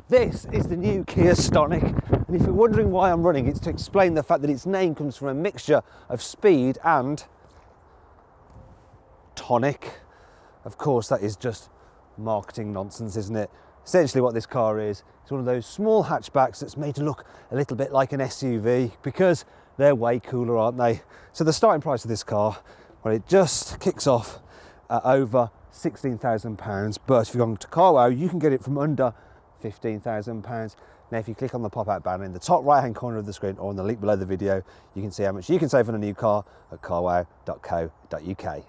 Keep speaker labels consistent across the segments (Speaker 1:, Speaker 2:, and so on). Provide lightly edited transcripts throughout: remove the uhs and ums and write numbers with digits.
Speaker 1: This is the new Kia Stonic, and if you're wondering why I'm running, it's to explain the fact that its name comes from a mixture of speed and tonic. Of course, that is just marketing nonsense, isn't it? Essentially what this car is, it's one of those small hatchbacks that's made to look a little bit like an SUV because they're way cooler, aren't they? So the starting price of this car, well, it just kicks off at over £16,000, but if you're going to carwow, you can get it from under £15,000. Now if you click on the pop-out banner in the top right hand corner of the screen or on the link below the video, you can see how much you can save on a new car at carwow.co.uk.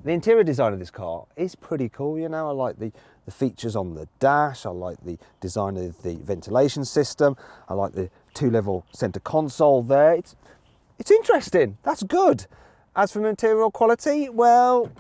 Speaker 1: The interior design of this car is pretty cool, you know. I like the features on the dash, I like the design of the ventilation system, I like the 2-level centre console there. It's interesting, that's good. As for material quality, well,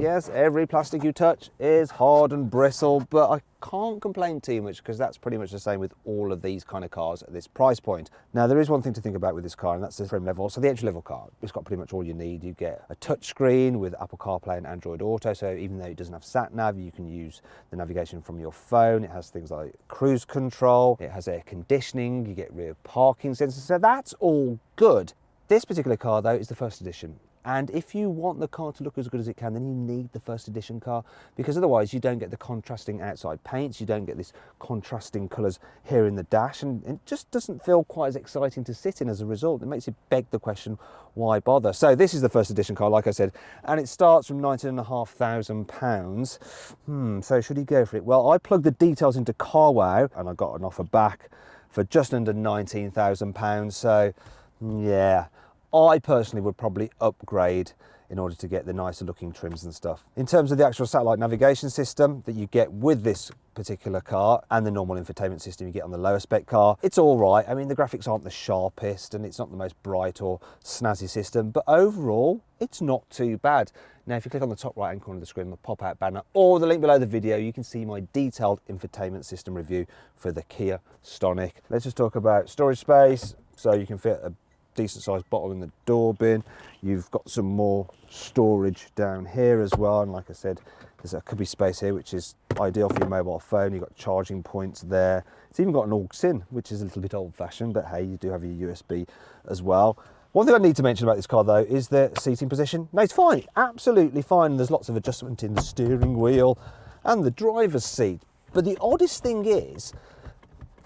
Speaker 1: yes, every plastic you touch is hard and bristle, but I can't complain too much because that's pretty much the same with all of these kind of cars at this price point. Now, there is one thing to think about with this car, and that's the trim level. So the entry-level car, it's got pretty much all you need. You get a touchscreen with Apple CarPlay and Android Auto, so even though it doesn't have sat-nav, you can use the navigation from your phone. It has things like cruise control, it has air conditioning, you get rear parking sensors, so that's all good. This particular car, though, is the first edition. And if you want the car to look as good as it can, then you need the first edition car, because otherwise you don't get the contrasting outside paints, you don't get this contrasting colours here in the dash, and it just doesn't feel quite as exciting to sit in as a result. It makes you beg the question, why bother? So this is the first edition car, like I said, and it starts from £19,500. So should you go for it? Well, I plugged the details into CarWow and I got an offer back for just under £19,000. So yeah, I personally would probably upgrade in order to get the nicer looking trims and stuff. In terms of the actual satellite navigation system that you get with this particular car and the normal infotainment system you get on the lower spec car, it's all right. I mean, the graphics aren't the sharpest and it's not the most bright or snazzy system, but overall, it's not too bad. Now, if you click on the top right hand corner of the screen, the pop-out banner, or the link below the video, you can see my detailed infotainment system review for the Kia Stonic. Let's just talk about storage space. So you can fit a decent sized bottle in the door bin. You've got some more storage down here as well, and like I said, there's a cubby space here which is ideal for your mobile phone. You've got charging points there. It's even got an aux in, which is a little bit old fashioned, but hey, you do have your USB as well. One thing I need to mention about this car though is the seating position. No, it's fine, absolutely fine. There's lots of adjustment in the steering wheel and the driver's seat, but the oddest thing is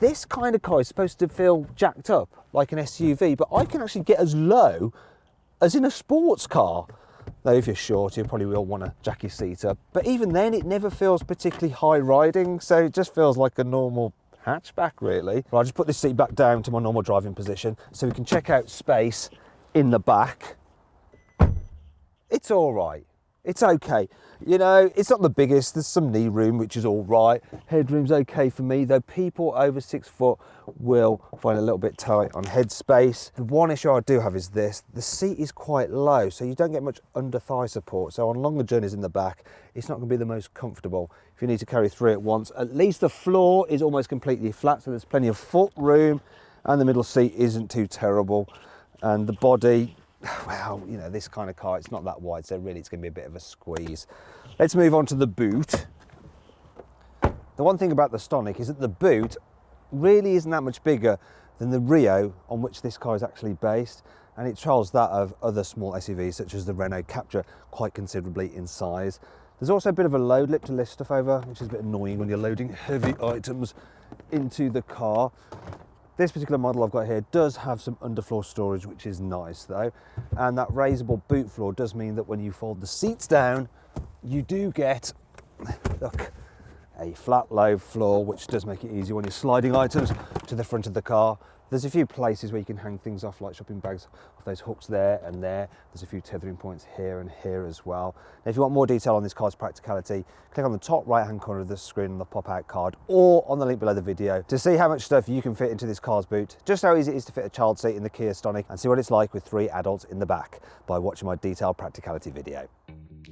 Speaker 1: this kind of car is supposed to feel jacked up like an SUV, but I can actually get as low as in a sports car. Though if you're short, you probably will want to jack your seat up. But even then, it never feels particularly high riding, so it just feels like a normal hatchback, really. Right, I'll just put this seat back down to my normal driving position so we can check out space in the back. It's all right. It's okay. You know, it's not the biggest. There's some knee room, which is all right. Headroom's okay for me, though people over 6 foot will find it a little bit tight on head space. The one issue I do have is this. The seat is quite low, so you don't get much under thigh support. So on longer journeys in the back, it's not going to be the most comfortable. If you need to carry 3 at once, at least the floor is almost completely flat, so there's plenty of foot room, and the middle seat isn't too terrible. And the body, well, you know, this kind of car, it's not that wide, so really it's going to be a bit of a squeeze. Let's move on to the boot. The one thing about the Stonic is that the boot really isn't that much bigger than the Rio on which this car is actually based, and it trails that of other small SUVs such as the Renault Captur quite considerably in size. There's also a bit of a load lip to lift stuff over, which is a bit annoying when you're loading heavy items into the car. This particular model I've got here does have some underfloor storage, which is nice though. And that raisable boot floor does mean that when you fold the seats down, you do get, look, a flat low floor, which does make it easier when you're sliding items to the front of the car. There's a few places where you can hang things off, like shopping bags off those hooks there and there. There's a few tethering points here and here as well. Now, if you want more detail on this car's practicality, click on the top right-hand corner of the screen on the pop-out card or on the link below the video to see how much stuff you can fit into this car's boot, just how easy it is to fit a child seat in the Kia Stonic, and see what it's like with 3 adults in the back by watching my detailed practicality video.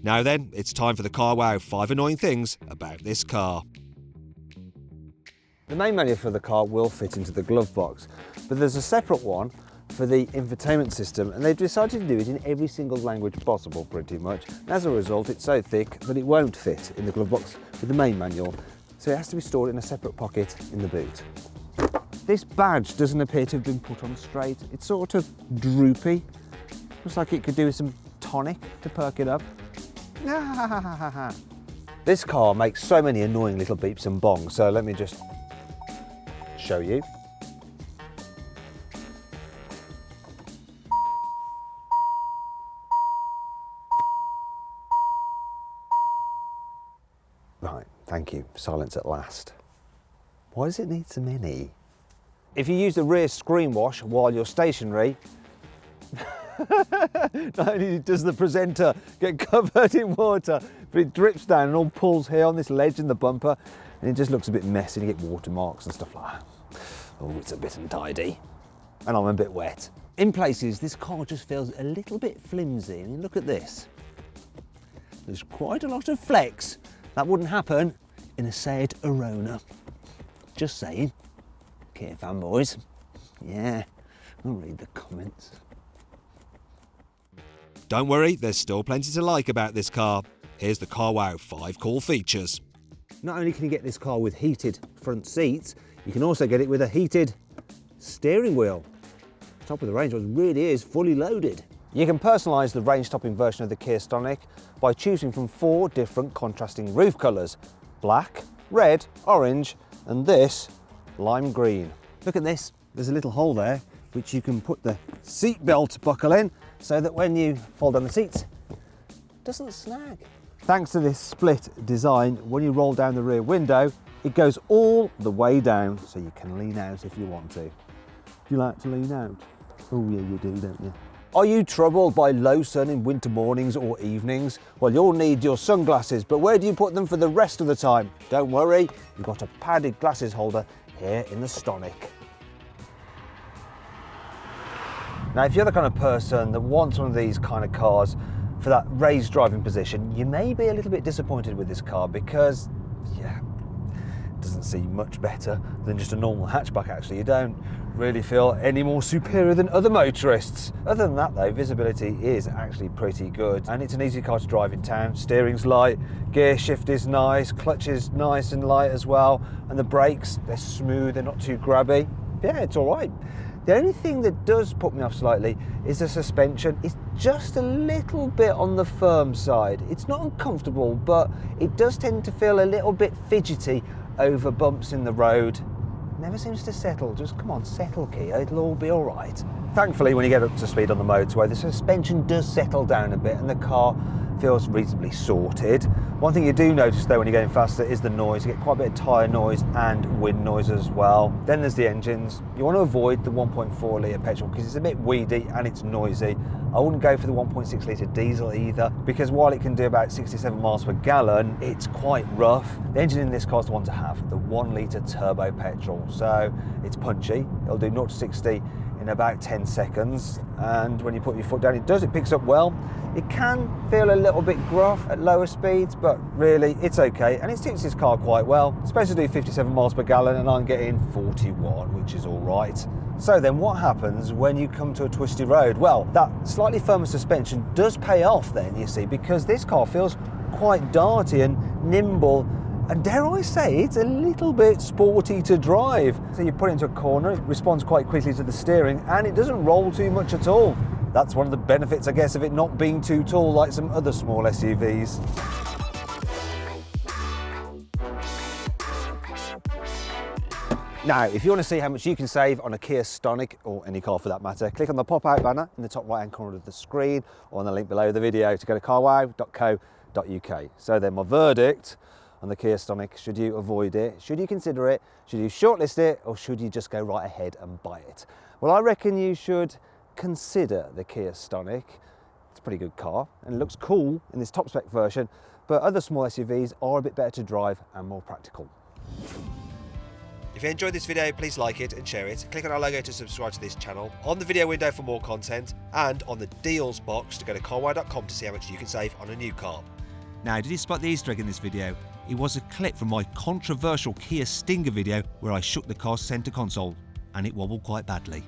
Speaker 2: Now then, it's time for the CarWow 5 annoying things about this car.
Speaker 1: The main manual for the car will fit into the glove box, but there's a separate one for the infotainment system, and they've decided to do it in every single language possible pretty much. And as a result, it's so thick that it won't fit in the glove box with the main manual. so it has to be stored in a separate pocket in the boot. This badge doesn't appear to have been put on straight. It's sort of droopy. Looks like it could do with some tonic to perk it up. This car makes so many annoying little beeps and bongs, so let me just show you. Right, thank you. Silence at last. Why does it need so many? If you use the rear screen wash while you're stationary, not only does the presenter get covered in water, but it drips down and all pulls here on this ledge in the bumper, and it just looks a bit messy and you get watermarks and stuff like that. Oh, it's a bit untidy. And I'm a bit wet. In places, this car just feels a little bit flimsy. And look at this. There's quite a lot of flex. That wouldn't happen in a Seat Arona. Just saying. Kia fanboys. Yeah, I'll read the comments.
Speaker 2: Don't worry, there's still plenty to like about this car. Here's the CarWow 5 cool features.
Speaker 1: Not only can you get this car with heated front seats, you can also get it with a heated steering wheel. Top of the range really is fully loaded. You can personalise the range-topping version of the Kia Stonic by choosing from 4 different contrasting roof colours: black, red, orange, and this lime green. Look at this, there's a little hole there which you can put the seat belt buckle in so that when you fold down the seats, it doesn't snag. Thanks to this split design, when you roll down the rear window, it goes all the way down so you can lean out if you want to. Do you like to lean out? Oh yeah, you do, don't you? Are you troubled by low sun in winter mornings or evenings? Well, you'll need your sunglasses, but where do you put them for the rest of the time? Don't worry, you've got a padded glasses holder here in the Stonic. Now, if you're the kind of person that wants one of these kind of cars for that raised driving position, you may be a little bit disappointed with this car because, yeah, it doesn't seem much better than just a normal hatchback actually. You don't really feel any more superior than other motorists. Other than that though, visibility is actually pretty good and it's an easy car to drive in town. Steering's light, gear shift is nice, clutch is nice and light as well, and the brakes, they're smooth, they're not too grabby. Yeah, it's all right. The only thing that does put me off slightly is the suspension. It's just a little bit on the firm side. It's not uncomfortable, but it does tend to feel a little bit fidgety over bumps in the road. Never seems to settle. Just come on, settle, Kia, it'll all be all right. Thankfully, when you get up to speed on the motorway, the suspension does settle down a bit and the car feels reasonably sorted. One thing you do notice though when you're going faster is the noise. You get quite a bit of tyre noise and wind noise as well. Then there's the engines. You want to avoid the 1.4 litre petrol because it's a bit weedy and it's noisy. I wouldn't go for the 1.6 litre diesel either because while it can do about 67 miles per gallon, it's quite rough. The engine in this car is the one to have, the 1 litre turbo petrol. So it's punchy. It'll do 0 to 60 in about 10 seconds. And when you put your foot down, it picks up well. It can feel a little bit gruff at lower speeds, but really it's okay. And it suits this car quite well. It's supposed to do 57 miles per gallon and I'm getting 41, which is all right. So then what happens when you come to a twisty road? Well, that slightly firmer suspension does pay off then, you see, because this car feels quite darty and nimble. And dare I say, it's a little bit sporty to drive. So you put it into a corner, it responds quite quickly to the steering, and it doesn't roll too much at all. That's one of the benefits, I guess, of it not being too tall like some other small SUVs. Now, if you want to see how much you can save on a Kia Stonic, or any car for that matter, click on the pop-out banner in the top right-hand corner of the screen, or on the link below the video to go to carwow.co.uk. So then my verdict on the Kia Stonic: should you avoid it? Should you consider it? Should you shortlist it? Or should you just go right ahead and buy it? Well, I reckon you should consider the Kia Stonic. It's a pretty good car and it looks cool in this top spec version, but other small SUVs are a bit better to drive and more practical.
Speaker 2: If you enjoyed this video, please like it and share it. Click on our logo to subscribe to this channel, on the video window for more content, and on the deals box to go to carwow.com to see how much you can save on a new car. Now, did you spot the Easter egg in this video? It was a clip from my controversial Kia Stinger video where I shook the car's centre console and it wobbled quite badly.